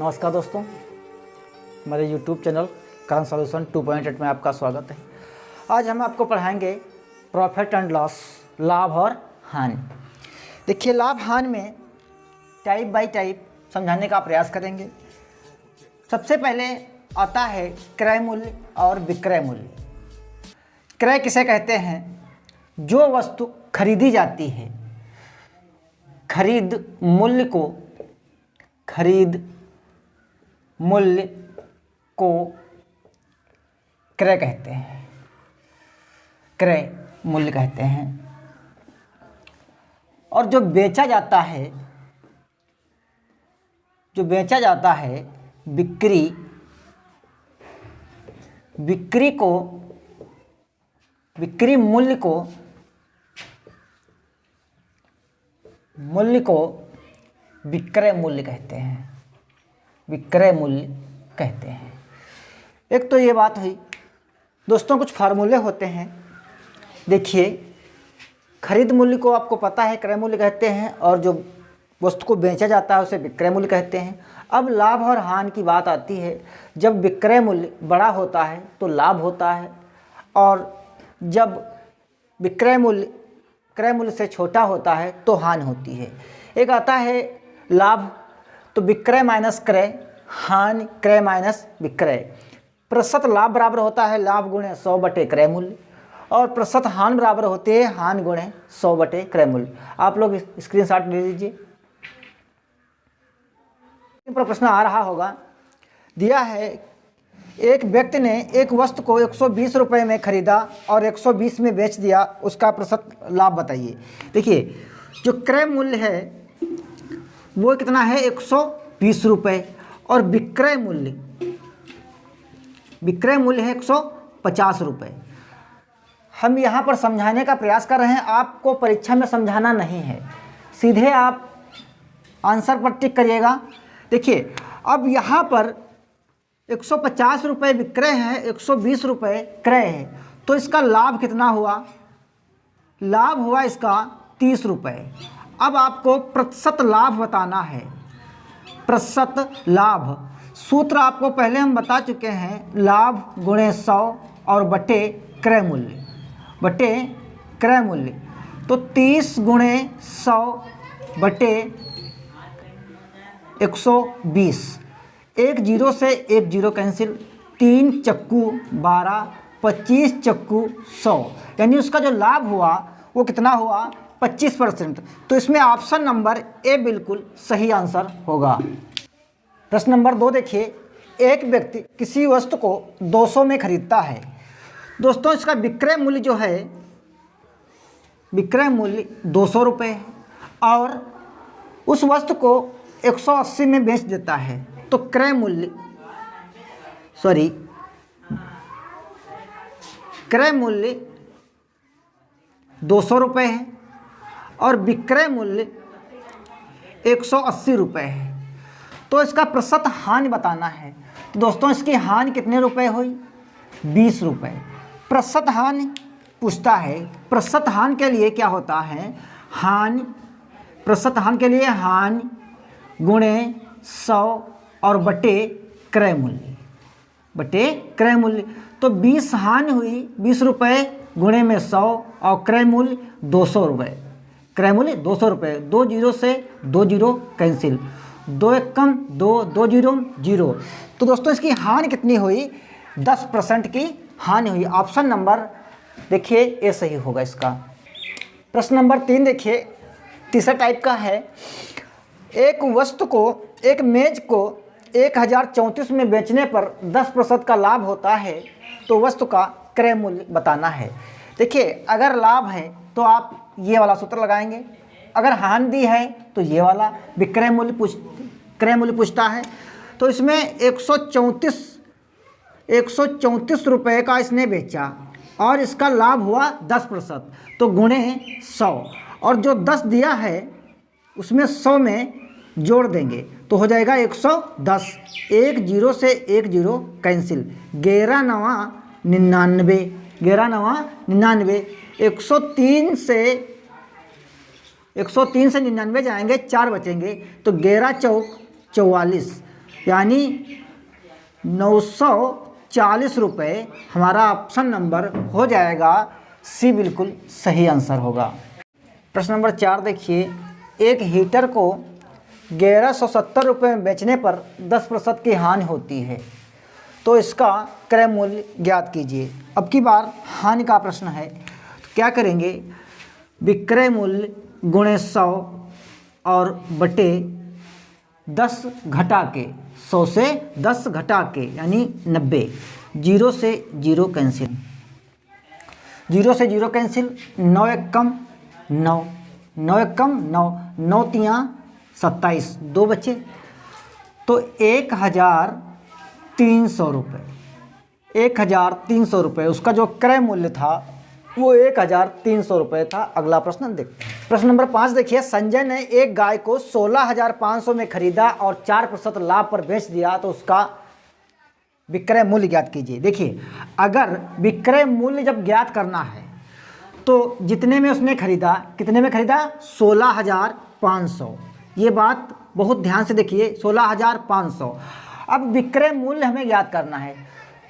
नमस्कार दोस्तों, मेरे YouTube चैनल करंट सॉल्यूशन 2.8 में आपका स्वागत है। आज हम आपको पढ़ाएंगे प्रॉफिट एंड लॉस, लाभ और हानि। देखिए, लाभ हानि में टाइप बाय टाइप समझाने का प्रयास करेंगे। सबसे पहले आता है क्रय मूल्य और विक्रय मूल्य। क्रय किसे कहते हैं? जो वस्तु खरीदी जाती है, खरीद मूल्य को क्रय कहते हैं, क्रय मूल्य कहते हैं। और जो बेचा जाता है बिक्री मूल्य को विक्रय मूल्य कहते हैं, विक्रय मूल्य कहते हैं। एक तो ये बात हुई दोस्तों। कुछ फार्मूले होते हैं। देखिए, खरीद मूल्य को आपको पता है क्रय मूल्य कहते हैं, और जो वस्तु को बेचा जाता है उसे विक्रय मूल्य कहते हैं। अब लाभ और हानि की बात आती है। जब विक्रय मूल्य बड़ा होता है तो लाभ होता है, और जब विक्रय मूल्य क्रय मूल्य से छोटा होता है तो हानि होती है। एक आता है लाभ, तो विक्रय माइनस क्रय, हानि क्रय माइनस विक्रय। प्रतिशत लाभ बराबर होता है लाभ गुणे 100 बटे क्रय मूल्य, और प्रतिशत हानि बराबर होती है हानि गुणे 100 बटे क्रय मूल्य। आप लोग स्क्रीनशॉट ले लीजिए। पर प्रश्न आ रहा होगा, दिया है एक व्यक्ति ने एक वस्तु को 120 रुपये में खरीदा और 120 में बेच दिया, उसका प्रतिशत लाभ बताइए। देखिए, जो क्रय मूल्य है वो कितना है? 120 रुपये, और विक्रय मूल्य है 150 रुपये। हम यहाँ पर समझाने का प्रयास कर रहे हैं, आपको परीक्षा में समझाना नहीं है। सीधे आप आंसर पर टिक करिएगा। देखिए, अब यहाँ पर 150 रुपये विक्रय है, 120 रुपये क्रय है, तो इसका लाभ कितना हुआ? लाभ हुआ इसका 30 रुपये। अब आपको प्रतिशत लाभ बताना है। प्रतिशत लाभ सूत्र आपको पहले हम बता चुके हैं, लाभ गुणे 100 और बटे क्रय मूल्य, तो 30 गुणे 100 बटे 120। एक जीरो से एक जीरो कैंसिल, 3 चक्कू 12, 25 चक्कू 100, यानी उसका जो लाभ हुआ वो कितना हुआ? 25%। तो इसमें ऑप्शन नंबर ए बिल्कुल सही आंसर होगा। प्रश्न नंबर 2 देखिए, एक व्यक्ति किसी वस्तु को 200 में खरीदता है। दोस्तों, इसका विक्रय मूल्य जो है, विक्रय मूल्य 200 रुपये है, और उस वस्तु को 180 में बेच देता है, तो क्रय मूल्य 200 रुपये है और विक्रय मूल्य 180 रुपये है। तो इसका प्रतिशत हानि बताना है। तो दोस्तों, इसकी हानि कितने रुपए हुई? 20 रुपये। प्रतिशत हानि पूछता है। प्रतिशत हानि के लिए क्या होता है? प्रतिशत हानि के लिए हानि गुणे 100 और बटे क्रय मूल्य, तो 20 हानि हुई 20 रुपये गुणे में 100 और क्रय मूल्य 200 रुपये। क्रय मूल्य 200 रुपये। 2 जीरो से 2 जीरो कैंसिल, 2 एक कम 2, 2 जीरो 0। तो दोस्तों, इसकी हानि कितनी हुई? 10% की हानि हुई। ऑप्शन नंबर देखिए ए सही होगा इसका। प्रश्न नंबर 3 देखिए, तीसरा टाइप का है। एक मेज को 1034 में बेचने पर 10% का लाभ होता है, तो वस्तु का क्रय मूल्य बताना है। देखिए, अगर लाभ है तो आप ये वाला सूत्र लगाएंगे, अगर हानि दी है तो ये वाला क्रय मूल्य पूछता है। तो इसमें 134 रुपये का इसने बेचा और इसका लाभ हुआ 10%, तो गुणे 100, और जो 10 दिया है उसमें 100 में जोड़ देंगे तो हो जाएगा 110। एक जीरो से एक जीरो कैंसिल, 11 नवा 99, 11 नवा 99। 103 से 99 जाएंगे, 4 बचेंगे, तो 11 चौक 44, यानी 940 रुपये। हमारा ऑप्शन नंबर हो जाएगा सी, बिल्कुल सही आंसर होगा। प्रश्न नंबर 4 देखिए, एक हीटर को 1170 रुपये में बेचने पर 10% की हानि होती है, तो इसका क्रय मूल्य ज्ञात कीजिए। अब की बार हानि का प्रश्न है, तो क्या करेंगे, विक्रय मूल्य गुणे 100 और बटे 10 घटा के, 100 से 10 घटा के यानी 90। 0 से 0 कैंसिल, 0 से 0 कैंसिल, 9 एक कम 9, 9 एक कम 9, 9 तियाँ 27, 2 बचे, तो 1300 रुपये, 1300 रुपये उसका जो क्रय मूल्य था वो 1300 रुपये था। अगला प्रश्न देखते हैं। प्रश्न नंबर 5 देखिए, संजय ने एक गाय को 16,500 में खरीदा और 4% लाभ पर बेच दिया, तो उसका विक्रय मूल्य ज्ञात कीजिए। देखिए, अगर विक्रय मूल्य जब ज्ञात करना है तो जितने में उसने खरीदा, कितने में खरीदा, 16,500। ये बात बहुत ध्यान से देखिए, 16,500। अब विक्रय मूल्य हमें ज्ञात करना है,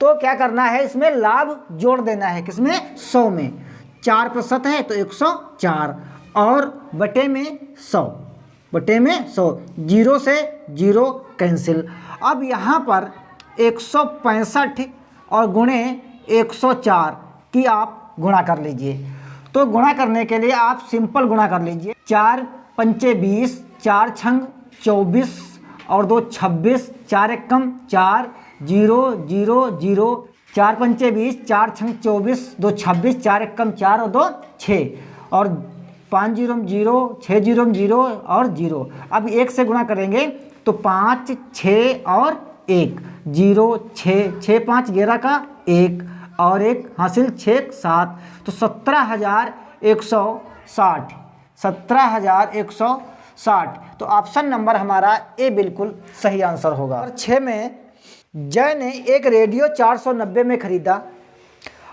तो क्या करना है, इसमें लाभ जोड़ देना है। किसमें, 100 में। 4% है तो 104 और बटे में 100, बटे में 100, 0 से 0 कैंसिल। अब यहाँ पर 165 और गुणे 104 की आप गुणा कर लीजिए। तो गुणा करने के लिए आप सिंपल गुणा कर लीजिए। 4 पंचे 20, 4 छंग 24 और 2 26, 4 एक कम 4, 0 0 0, 4 पंचे 20, 4 छंग 24, 2 26, 4 एक कम 4 और 2 6 और 5 0 0, 6 0 0 और 0। अब 1 से गुणा करेंगे तो 5 6 और 1, 0 6 6 5 11 का 1 और 1 हासिल 6 7, तो 17,160, 17,160। तो ऑप्शन नंबर हमारा ए बिल्कुल सही आंसर होगा। और 6 में, जय ने एक रेडियो 490 में खरीदा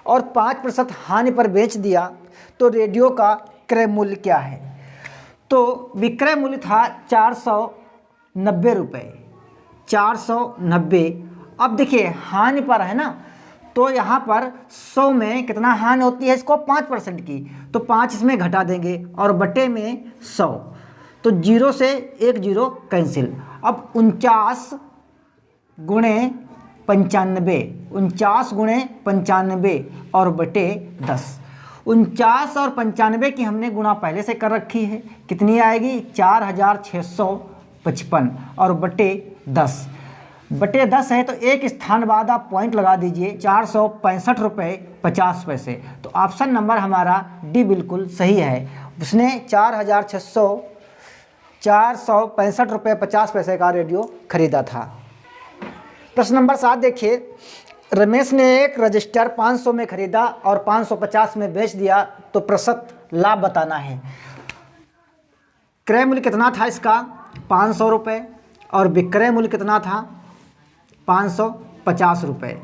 और 5% हानि पर बेच दिया, तो रेडियो का क्रय मूल्य क्या है। तो विक्रय मूल्य था 490 रुपये, 490। अब देखिए हानि पर है ना, तो यहाँ पर 100 में कितना हानि होती है, इसको 5% की, तो 5 इसमें घटा देंगे और बटे में 100, तो 0 से 1 0 कैंसिल। अब 49 गुणे 95, 49 गुणे 95 और बटे 10। 49 और 95 की हमने गुणा पहले से कर रखी है, कितनी आएगी, 4,655 और बटे 10। बटे 10 है तो एक स्थान बाद आप पॉइंट लगा दीजिए, 465 रुपये 50 पैसे। तो ऑप्शन नंबर हमारा डी बिल्कुल सही है। उसने 465 रुपये 50 पैसे का रेडियो खरीदा था। प्रश्न नंबर 7 देखिए, रमेश ने एक रजिस्टर 500 में खरीदा और 550 में बेच दिया, तो प्रतिशत लाभ बताना है। क्रय मूल्य कितना था इसका, 500 रुपये, और विक्रय मूल्य कितना था, 550 रुपये,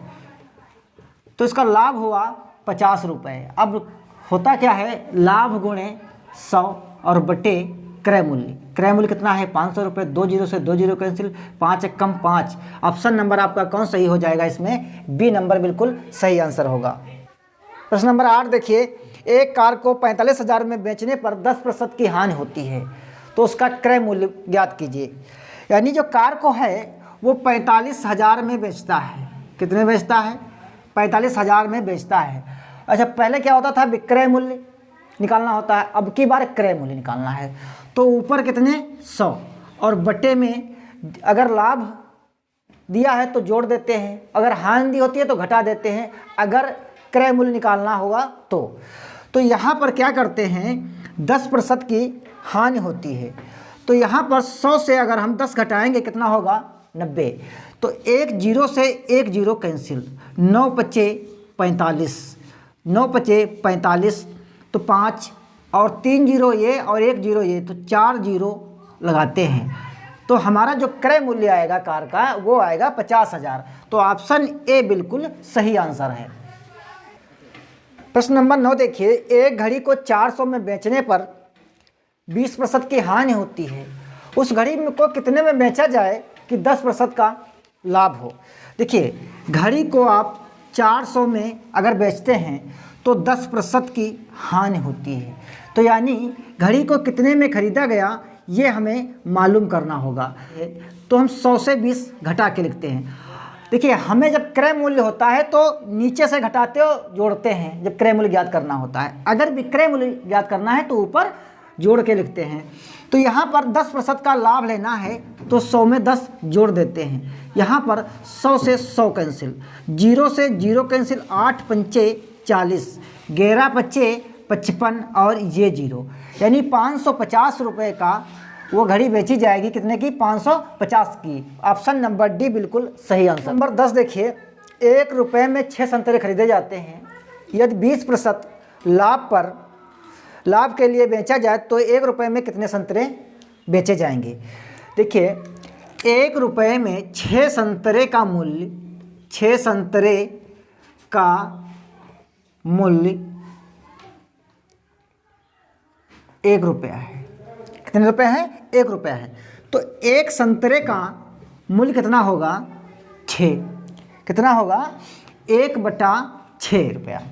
तो इसका लाभ हुआ 50 रुपये। अब होता क्या है, लाभ गुणे 100 और बटे क्रय मूल्य। क्रय मूल्य कितना है, 500 रुपये, 2 0 से 2 0 कैंसिल, 5 एक कम 5। ऑप्शन नंबर आपका कौन सही हो जाएगा, इसमें बी नंबर बिल्कुल सही आंसर होगा। प्रश्न नंबर 8 देखिए, एक कार को 45,000 में बेचने पर 10% की हानि होती है, तो उसका क्रय मूल्य ज्ञात कीजिए। यानी जो कार को है वो 45,000 में बेचता है, कितने बेचता है, 45,000 में बेचता है। अच्छा, पहले क्या होता था, विक्रय मूल्य निकालना होता है, अब की बार क्रय मूल्य निकालना है। तो ऊपर कितने, 100 और बटे में अगर लाभ दिया है तो जोड़ देते हैं, अगर हानि दी होती है तो घटा देते हैं, अगर क्रय मूल्य निकालना होगा तो यहाँ पर क्या करते हैं, 10% की हानि होती है, तो यहाँ पर 100 से अगर हम 10 घटाएंगे कितना होगा, 90। तो 1 0 से 1 0 कैंसिल, 9 पचे 45, 9 पचे 45, तो 5 और 3 0 ये और 1 0 ये, तो 4 0 लगाते हैं, तो हमारा जो क्रय मूल्य आएगा कार का वो आएगा 50,000। तो ऑप्शन ए बिल्कुल सही आंसर है। प्रश्न नंबर 9 देखिए, एक घड़ी को 400 में बेचने पर 20% की हानि होती है, उस घड़ी को कितने में बेचा जाए कि 10% का लाभ हो। देखिए घड़ी को आप 400 में अगर बेचते हैं तो 10% की हानि होती है। तो यानी घड़ी को कितने में खरीदा गया ये हमें मालूम करना होगा। तो हम 100 से 20 घटा के लिखते हैं। देखिए हमें जब क्रय मूल्य होता है तो नीचे से घटाते हो जोड़ते हैं जब क्रय मूल्य ज्ञात करना होता है। अगर विक्रय मूल्य ज्ञात करना है तो ऊपर जोड़ के लिखते हैं। तो यहाँ पर 10% का लाभ लेना है तो 100 में 10 जोड़ देते हैं। यहाँ पर 100 से 100 कैंसिल, 0 से 0 कैंसिल, 8 पंचे 40, 11 पच्चे 55 और ये 0, यानी 550 रुपये का वो घड़ी बेची जाएगी। कितने की? 550 की। ऑप्शन नंबर डी बिल्कुल सही आंसर। नंबर 10 देखिए, 1 रुपये में 6 संतरे खरीदे जाते हैं। यदि 20% लाभ के लिए बेचा जाए तो 1 रुपये में कितने संतरे बेचे जाएंगे? देखिए 1 रुपये में 6 संतरे का मूल्य, 6 संतरे का मूल्य 1 रुपया है। कितने रुपए है? 1 रुपया है। तो 1 संतरे का मूल्य कितना होगा? 6। कितना होगा? 1/6 रुपया।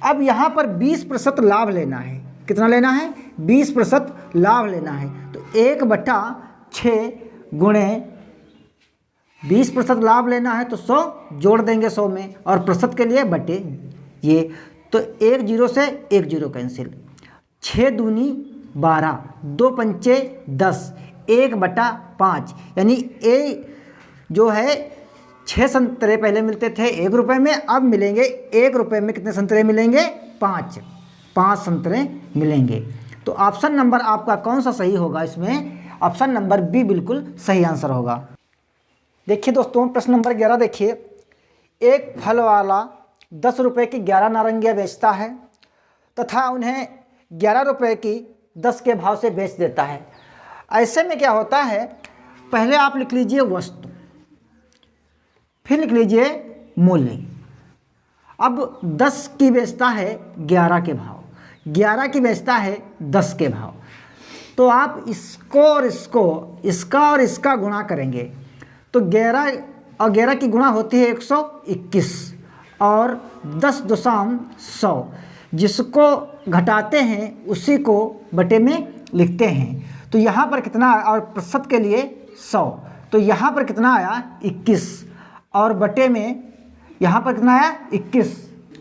अब यहाँ पर 20% लाभ लेना है। कितना लेना है? 20% लाभ लेना है। तो 1/6 गुणे 20% लाभ लेना है तो 100 जोड़ देंगे 100 में, और प्रतिशत के लिए बटे ये। तो 1 0 से 1 0 कैंसिल, 6 दूनी 12, 2 पंचे 10, 1/5, यानी जो है 6 संतरे पहले मिलते थे 1 रुपये में, अब मिलेंगे 1 रुपये में कितने संतरे मिलेंगे? 5 संतरे मिलेंगे। तो ऑप्शन नंबर आपका कौन सा सही होगा इसमें? ऑप्शन नंबर बी बिल्कुल सही आंसर होगा। देखिए दोस्तों प्रश्न नंबर 11 देखिए, एक फल वाला 10 रुपये की 11 नारंगियाँ बेचता है तथा उन्हें 11 रुपये की 10 के भाव से बेच देता है। ऐसे में क्या होता है, पहले आप लिख लीजिए वस्तु, फिर लिख लीजिए मूल्य। अब 10 की बेचता है 11 के भाव, 11 की बेचता है 10 के भाव। तो आप इसको और इसको, इसका और इसका गुणा करेंगे तो 11 और 11 की गुणा होती है 121, और 10 दशम 100, जिसको घटाते हैं उसी को बटे में लिखते हैं। तो यहाँ पर कितना, और प्रतिशत के लिए 100, तो यहाँ पर कितना आया? 21, और बटे में यहाँ पर कितना आया? 21,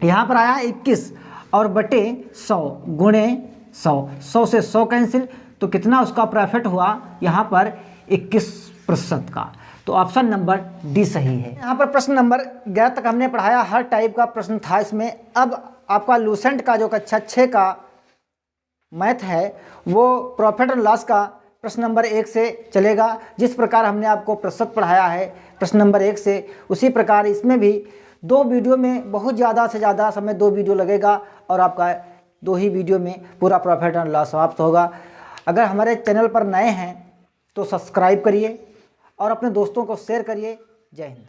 यहाँ पर आया 21, और बटे 100 गुणे 100, 100 से 100 कैंसिल, तो कितना उसका प्रॉफिट हुआ? यहाँ पर 21% का। तो ऑप्शन नंबर डी सही है। यहाँ पर प्रश्न नंबर 11 तक हमने पढ़ाया, हर टाइप का प्रश्न था इसमें। अब आपका लूसेंट का जो कक्षा 6 का मैथ है वो प्रॉफिट एंड लॉस का प्रश्न नंबर 1 से चलेगा। जिस प्रकार हमने आपको प्रतिशत पढ़ाया है प्रश्न नंबर 1 से, उसी प्रकार इसमें भी 2 वीडियो में बहुत ज़्यादा से ज़्यादा समय 2 वीडियो लगेगा, और आपका 2 ही वीडियो में पूरा प्रॉफिट एंड लॉस समाप्त होगा। अगर हमारे चैनल पर नए हैं तो सब्सक्राइब करिए और अपने दोस्तों को शेयर करिए। जय हिंद।